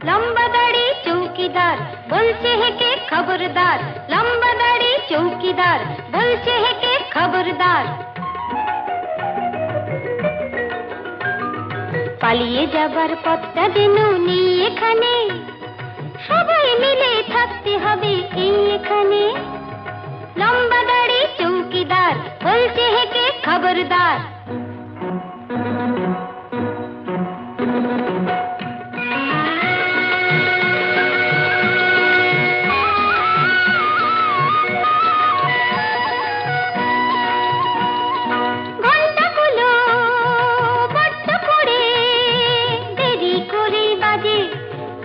লম্বা দাড়ি চৌকিদার বলছে হেকে খবরদার, লম্বা দাড়ি চৌকিদার বলছে হেকে খবরদার। পালিয়ে যাবার পথটা যেন নেই এখানে, সবাই মিলে থাকতে হবে এই এখানে। লম্বা দাড়ি চৌকিদার বলছে হেকে খবরদার।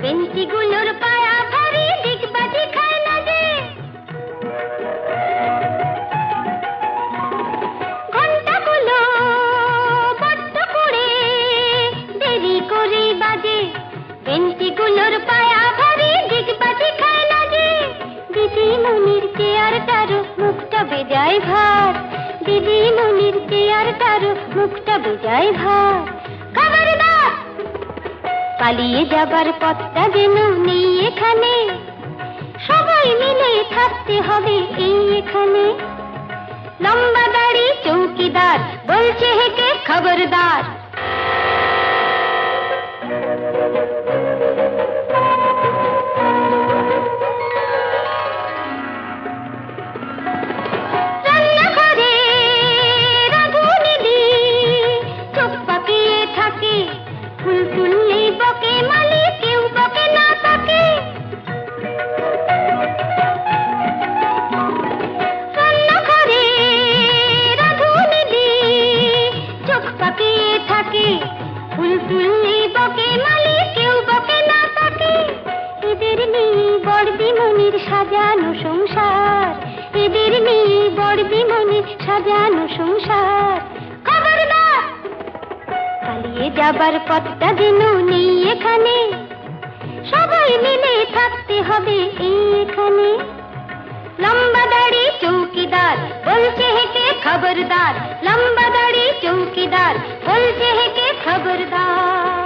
বেঞ্চিগুলোর পায়া ভারী, দিগবাজি খায় না যে। ঘন্টাগুলো বড্ড করে দেরি করে বাজে, বেঞ্চিগুলোর পায়া ভারী, দিগবাজি খায় না যে। দিদিমণির চেয়ারটারও মুখটা বেজায় ভার, দিদিমণির চেয়ারটারও মুখটা বেজায় ভার। খবরদার! পালিয়ে যাবার পথটা যেন নেই এখানে, সবাই মিলে থাকতে হবে এই এখানে। লম্বা দাড়ি চৌকিদার বলছে হেকে খবরদার। রান্নাঘরে রাঁধুনিদি চোখ পাকিয়ে থাকে, ফুল তুললে বকে মালি, কেউ বকে না তাকে। রান্নাঘরে রাঁধুনিদি চোখ পাকিয়ে থাকে, ফুল তুললে বকে মালি, কেউ বকে না তাকে। এদের নিয়ে বড়দিমণির সাজানো সংসার, এদের নিয়ে বড়দিমণির সাজানো সংসার। খবরদার! পালিয়ে যাবার পথটা যেন নেই এখানে, সবাই মিলে থাকতে হবে এই এখানে। লম্বা দাড়ি চৌকিদার বলছে হেকে খবরদার, লম্বা দাড়ি চৌকিদার বলছে হেকে খবরদার।